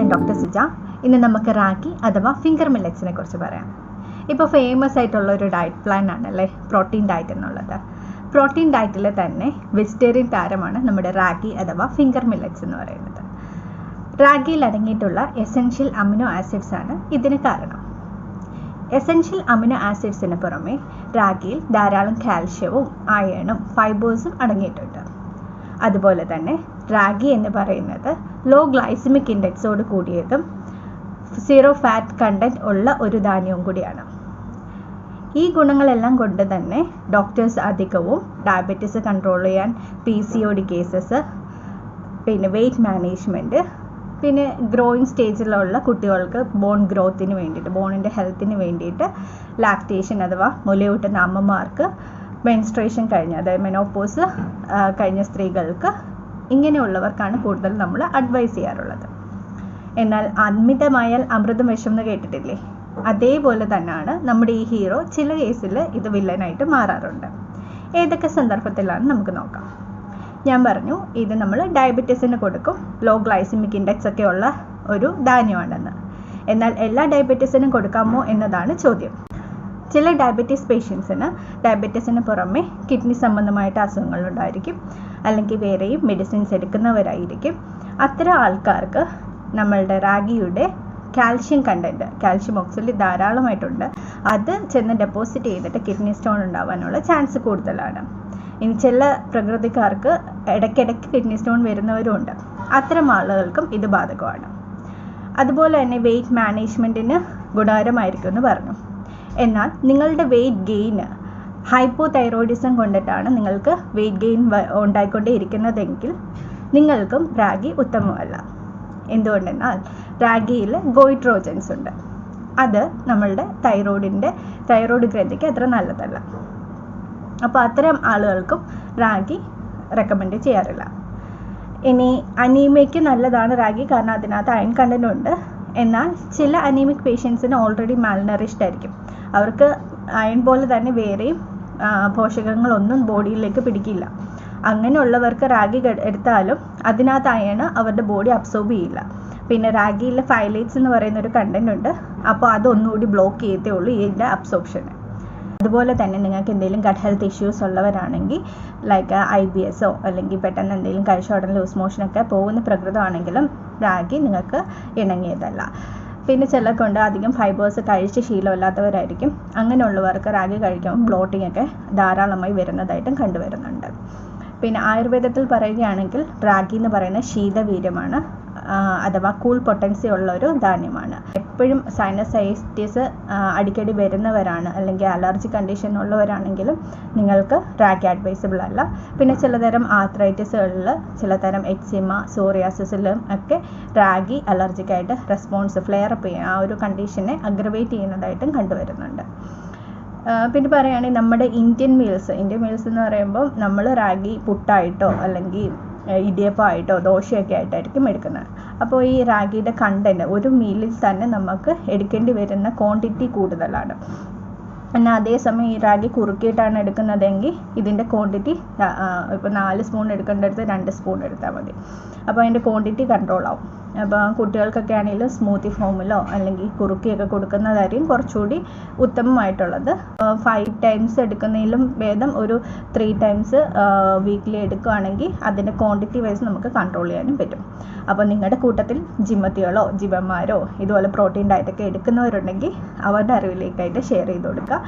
ഞാൻ ഡോക്ടർ സുജ. ഇന്ന് നമുക്ക് റാഗി അഥവാ ഫിംഗർ മില്ലറ്റ്സിനെ കുറിച്ച് പറയാം. ഇപ്പോൾ ഫേമസ് ആയിട്ടുള്ള ഒരു ഡയറ്റ് പ്ലാൻ ആണല്ലേ പ്രോട്ടീൻ ഡയറ്റ് എന്നുള്ളത്. പ്രോട്ടീൻ ഡയറ്റിൽ തന്നെ വെജിറ്റേറിയൻ താരമാണ് നമ്മുടെ റാഗി അഥവാ ഫിംഗർ മില്ലറ്റ്സ് എന്ന് പറയുന്നത്. റാഗിയിൽ അടങ്ങിയിട്ടുള്ള എസെൻഷ്യൽ അമിനോ ആസിഡ്സ് ആണ് ഇതിന് കാരണം. എസെൻഷ്യൽ അമിനോ ആസിഡ്സിന് പുറമെ റാഗിയിൽ ധാരാളം കാൽഷ്യവും അയണും ഫൈബേഴ്സും അടങ്ങിയിട്ടുണ്ട്. അതുപോലെ തന്നെ റാഗി എന്ന് പറയുന്നത് ലോ ഗ്ലൈസമിക് ഇൻഡെക്സോട് കൂടിയതും 0 ഫാറ്റ് കണ്ടന്റ് ഉള്ള ഒരു ധാന്യവും കൂടിയാണ്. ഈ ഗുണങ്ങളെല്ലാം കൊണ്ട് തന്നെ ഡോക്ടേഴ്സ് അധികവും ഡയബറ്റീസ് കൺട്രോൾ ചെയ്യാൻ, PCOD കേസസ്, പിന്നെ വെയ്റ്റ് മാനേജ്മെൻറ്റ്, പിന്നെ ഗ്രോയിങ് സ്റ്റേജിലുള്ള കുട്ടികൾക്ക് ബോൺ ഗ്രോത്തിന് വേണ്ടിയിട്ട്, ബോണിൻ്റെ ഹെൽത്തിന് വേണ്ടിയിട്ട്, ലാക്ടേഷൻ അഥവാ മുലയൂട്ടുന്ന അമ്മമാർക്ക്, മെൻസ്ട്രേഷൻ കഴിഞ്ഞ അതായത് മെനോപോസ് കഴിഞ്ഞ സ്ത്രീകൾക്ക്, ഇങ്ങനെയുള്ളവർക്കാണ് കൂടുതൽ നമ്മൾ അഡ്വൈസ് ചെയ്യാറുള്ളത്. എന്നാൽ അമിതമായാൽ അമൃതം വിഷം എന്ന് കേട്ടിട്ടില്ലേ? അതേപോലെ തന്നെയാണ് നമ്മുടെ ഈ ഹീറോ ചില കേസിൽ ഇത് വില്ലനായിട്ട് മാറാറുണ്ട്. ഏതൊക്കെ സന്ദർഭത്തിലാണ് നമുക്ക് നോക്കാം. ഞാൻ പറഞ്ഞു ഇത് നമ്മൾ ഡയബറ്റീസിന് കൊടുക്കും, ലോ ഗ്ലൈസമിക് ഇൻഡെക്സ് ഒക്കെ ഉള്ള ഒരു ധാന്യമാണെന്ന്. എന്നാൽ എല്ലാ ഡയബറ്റീസിനും കൊടുക്കാമോ എന്നതാണ് ചോദ്യം. ചില ഡയബറ്റീസ് പേഷ്യൻസിന് ഡയബറ്റീസിന് പുറമെ കിഡ്നി സംബന്ധമായിട്ട് അസുഖങ്ങളുണ്ടായിരിക്കും, അല്ലെങ്കിൽ വേറെയും മെഡിസിൻസ് എടുക്കുന്നവരായിരിക്കും. അത്തരം ആൾക്കാർക്ക് നമ്മളുടെ റാഗിയുടെ കാൽഷ്യം കണ്ടന്റ്, കാൽഷ്യം ഓക്സലേറ്റ് ധാരാളമായിട്ടുണ്ട്. അത് ചെന്ന് ഡെപ്പോസിറ്റ് ചെയ്തിട്ട് കിഡ്നി സ്റ്റോൺ ഉണ്ടാവാനുള്ള ചാൻസ് കൂടുതലാണ്. ഇനി ചില പ്രകൃതിക്കാർക്ക് ഇടയ്ക്കിടയ്ക്ക് കിഡ്നി സ്റ്റോൺ വരുന്നവരുമുണ്ട്. അത്തരം ആളുകൾക്കും ഇത് ബാധകമാണ്. അതുപോലെ തന്നെ വെയ്റ്റ് മാനേജ്മെൻറ്റിന് ഗുണകരമായിരിക്കും എന്ന് പറഞ്ഞു. എന്നാൽ നിങ്ങളുടെ വെയ്റ്റ് ഗെയിന് ഹൈപ്പോ തൈറോയിഡിസം കൊണ്ടിട്ടാണ് നിങ്ങൾക്ക് വെയ്റ്റ് ഗെയിൻ ഉണ്ടായിക്കൊണ്ടേ ഇരിക്കുന്നതെങ്കിൽ നിങ്ങൾക്കും റാഗി ഉത്തമമല്ല. എന്തുകൊണ്ടെന്നാൽ റാഗിയിൽ ഗോയിട്രോജൻസ് ഉണ്ട്. അത് നമ്മളുടെ തൈറോയ്ഡ് ഗ്രന്ഥിക്ക് അത്ര നല്ലതല്ല. അപ്പോൾ അത്തരം ആളുകൾക്കും റാഗി റെക്കമെൻഡ് ചെയ്യാറില്ല. ഇനി അനീമിയയ്ക്ക് നല്ലതാണ് റാഗി, കാരണം അതിനകത്ത് അയൺ കണ്ടന്റ് ഉണ്ട്. എന്നാൽ ചില അനീമിക് പേഷ്യൻസിന് ഓൾറെഡി മാൽനറിഷ്ഡ് ആയിരിക്കും. അവർക്ക് അയൺ പോലെ തന്നെ വേറെയും പോഷകങ്ങളൊന്നും ബോഡിയിലേക്ക് പിടിക്കില്ല. അങ്ങനെയുള്ളവർക്ക് റാഗി എടുത്താലും അതിനകത്ത് അയൺ അവരുടെ ബോഡി അബ്സോർബ് ചെയ്യില്ല. പിന്നെ റാഗിയിൽ ഫൈലേറ്റ്സ് എന്ന് പറയുന്ന ഒരു കണ്ടന്റ് ഉണ്ട്. അപ്പോൾ അതൊന്നുകൂടി ബ്ലോക്ക് ചെയ്തേ ഉള്ളൂ ഇതിൻ്റെ അബ്സോർപ്ഷന്. അതുപോലെ തന്നെ നിങ്ങൾക്ക് എന്തെങ്കിലും ഗട്ട് ഹെൽത്ത് ഇഷ്യൂസ് ഉള്ളവരാണെങ്കിൽ, ലൈക്ക് IBS അല്ലെങ്കിൽ പെട്ടെന്ന് എന്തെങ്കിലും കഴിച്ച ഉടനെ ലൂസ് മോഷനൊക്കെ പോകുന്ന പ്രകൃതമാണെങ്കിലും റാഗി നിങ്ങൾക്ക് ഇണങ്ങിയതല്ല. പിന്നെ ചിലർക്കുണ്ട് അധികം ഫൈബേഴ്സ് കഴിച്ച് ശീലമില്ലാത്തവരായിരിക്കും. അങ്ങനെയുള്ളവർക്ക് റാഗി കഴിക്കുമ്പോൾ ബ്ലോട്ടിംഗ് ഒക്കെ ധാരാളമായി വരുന്നതായിട്ടും കണ്ടുവരുന്നുണ്ട്. പിന്നെ ആയുർവേദത്തിൽ പറയുകയാണെങ്കിൽ റാഗി എന്ന് പറയുന്ന ശീതവീര്യമാണ്, അഥവാ കൂൾ പൊട്ടൻസി ഉള്ള ഒരു ധാന്യമാണ്. എപ്പോഴും സൈനസൈറ്റിസ് അടിക്കടി വരുന്നവരാണ് അല്ലെങ്കിൽ അലർജി കണ്ടീഷൻ ഉള്ളവരാണെങ്കിലും നിങ്ങൾക്ക് റാഗി അഡ്വൈസബിൾ അല്ല. പിന്നെ ചിലതരം ആർത്രൈറ്റിസുകളിൽ, ചിലതരം എക്സിമ, സോറിയാസിസിലും ഒക്കെ റാഗി അലർജിക്കായിട്ട് റെസ്പോൺസ് ഫ്ലെയർ അപ്പ് ചെയ്യുന്ന ആ ഒരു കണ്ടീഷനെ അഗ്രവേറ്റ് ചെയ്യുന്നതായിട്ടും കണ്ടുവരുന്നുണ്ട്. പിന്നെ പറയുകയാണെങ്കിൽ നമ്മുടെ ഇന്ത്യൻ മീൽസ് എന്ന് പറയുമ്പോൾ നമ്മൾ റാഗി പുട്ടായിട്ടോ അല്ലെങ്കിൽ ഇടിയപ്പമായിട്ടോ ദോശയൊക്കെ ആയിട്ടായിരിക്കും എടുക്കുന്നത്. അപ്പോൾ ഈ റാഗിയുടെ കണ്ടന്റ് ഒരു മീലിൽ തന്നെ നമുക്ക് എടുക്കേണ്ടി വരുന്ന ക്വാണ്ടിറ്റി കൂടുതലാണ്. എന്നാൽ അതേസമയം ഈ റാഗി കുറുക്കിയിട്ടാണ് എടുക്കുന്നതെങ്കിൽ ഇതിൻ്റെ ക്വാണ്ടിറ്റി ഇപ്പോൾ 4 സ്പൂൺ എടുക്കേണ്ടടുത്ത് 2 സ്പൂൺ എടുത്താൽ മതി. അപ്പോൾ അതിൻ്റെ ക്വാണ്ടിറ്റി കൺട്രോൾ ആവും. അപ്പോൾ കുട്ടികൾക്കൊക്കെ ആണെങ്കിലും സ്മൂത്തി ഫോമിലോ അല്ലെങ്കിൽ കുറുക്കിയൊക്കെ കൊടുക്കുന്നതായിരിക്കും കുറച്ചുകൂടി ഉത്തമമായിട്ടുള്ളത്. 5 ടൈംസ് എടുക്കുന്നതിലും ഭേദം ഒരു 3 ടൈംസ് വീക്ക്ലി എടുക്കുകയാണെങ്കിൽ അതിൻ്റെ ക്വാണ്ടിറ്റി വൈസ് നമുക്ക് കൺട്രോൾ ചെയ്യാനും പറ്റും. അപ്പോൾ നിങ്ങളുടെ കൂട്ടത്തിൽ ജിമ്മത്തികളോ ജിമ്മന്മാരോ ഇതുപോലെ പ്രോട്ടീൻ ഡയറ്റൊക്കെ എടുക്കുന്നവരുണ്ടെങ്കിൽ അവരുടെ അറിവിലേക്കായിട്ട് ഷെയർ ചെയ്ത് കൊടുക്കുക.